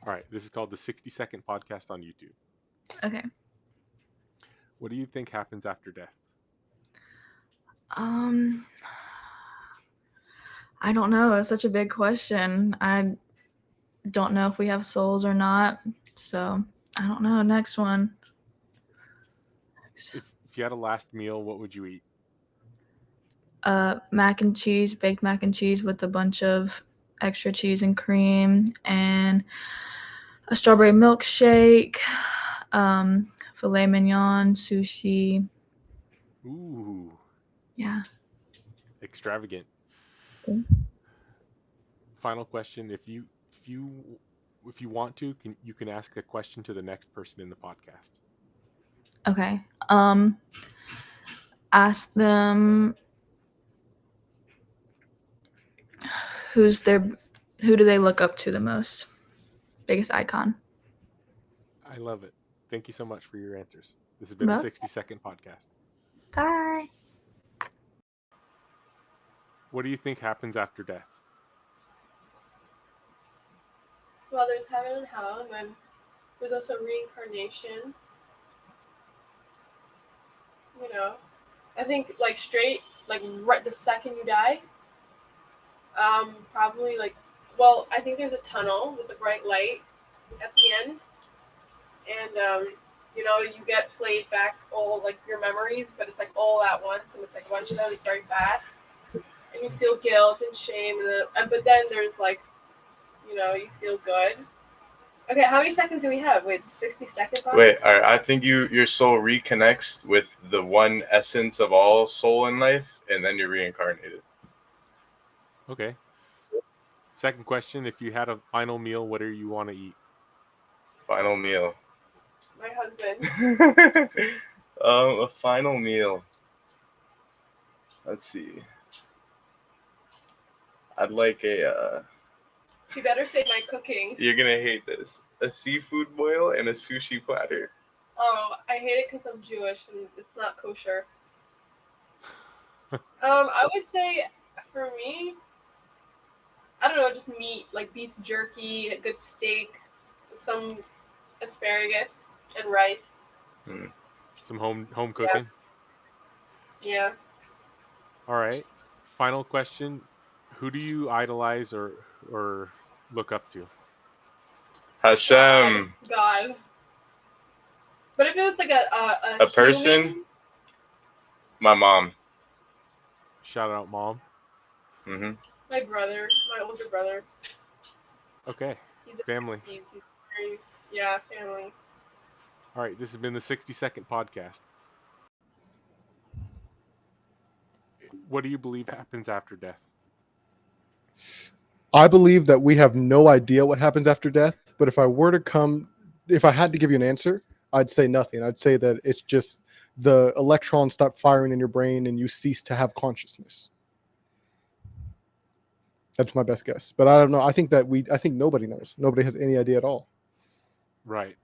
All right, this is called the 60-second podcast on YouTube. Okay. What do you think happens after death? Um, I don't know. It's such a big question. I don't know if we have souls or not. So I don't know. Next one. If you had a last meal, what would you eat? Mac and cheese, baked mac and cheese with a bunch of extra cheese and cream, and a strawberry milkshake, filet mignon, sushi. Ooh, Yeah. extravagant. Thanks. Final question: if you want to, you can ask a question to the next person in the podcast. Okay. Ask them who's their who do they look up to the most? Biggest icon. I love it. Thank you so much for your answers. This has been the Well, 60-second podcast. bye. What do you think happens after death? Well, there's heaven and hell, and then there's also reincarnation. You know, I think like straight, like right the second you die, probably like, well, I think there's a tunnel with a bright light at the end, and you get played back all like your memories, but it's like all at once, and it's like a bunch of them. It's very fast, and you feel guilt and shame, but then there's like, you feel good. Okay, how many seconds do we have? Wait, 60 seconds. Wait, all right. I think your soul reconnects with the one essence of all soul in life, and then you're reincarnated. Okay. Second question: if you had a final meal, what do you want to eat? Final meal. My husband. A final meal. Let's see. I'd like a. You better say my cooking. You're gonna hate this. A seafood boil and a sushi platter. Oh, I hate it because I'm Jewish and it's not kosher. I would say for me, I don't know, just meat, like beef jerky, a good steak, some asparagus, and rice. Some home cooking. Yeah. All right. Final question: who do you idolize or look up to? Hashem. God. But if it was like A person? human, My mom. Shout out, mom. Mm-hmm. my brother, my older brother. Okay. He's a Family. He's very, yeah, family. All right. This has been the 60-second podcast. What do you believe happens after death? I believe that we have no idea what happens after death, but if I had to give you an answer, I'd say nothing. I'd say that it's just the electrons stop firing in your brain and you cease to have consciousness. That's my best guess. But I don't know. I think nobody knows. Nobody has any idea at all. Right.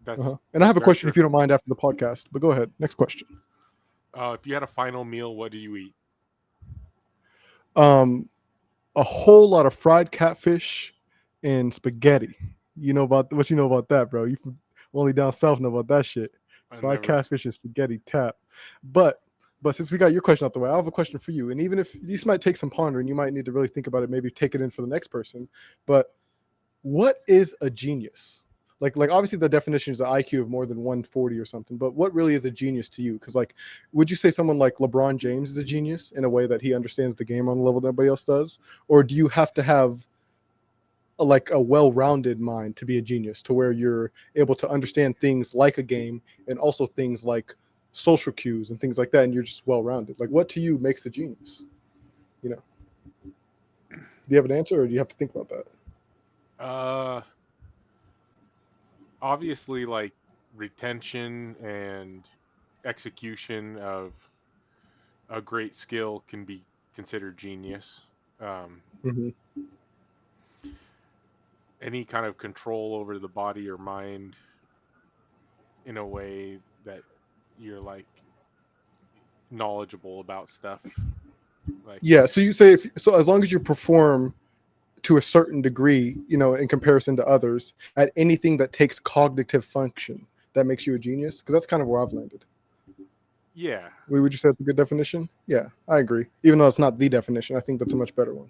And I have a question if you don't mind after the podcast, but go ahead. Next question. If you had a final meal, what do you eat? A whole lot of fried catfish and spaghetti. You know about that, bro? You from only down south know about that shit. Fried catfish and spaghetti tap. But since we got your question out the way, I have a question for you. And even if this might take some pondering, you might need to really think about it. Maybe take it in for the next person. But what is a genius? Like obviously the definition is an IQ of more than 140 or something, but what really is a genius to you? Because like, would you say someone like LeBron James is a genius in a way that he understands the game on the level that everybody else does? Or do you have to have a well-rounded mind to be a genius, to where you're able to understand things like a game and also things like social cues and things like that, and you're just well-rounded? Like, what to you makes a genius? Do you have an answer, or do you have to think about that? Obviously, like retention and execution of a great skill can be considered genius. Any kind of control over the body or mind in a way that you're like knowledgeable about stuff. Like, yeah, so you say so as long as you perform to a certain degree, you know, in comparison to others, at anything that takes cognitive function that makes you a genius? Because that's kind of where I've landed. Yeah. Would you say that's a good definition? Yeah, I agree. Even though it's not the definition, I think that's a much better one.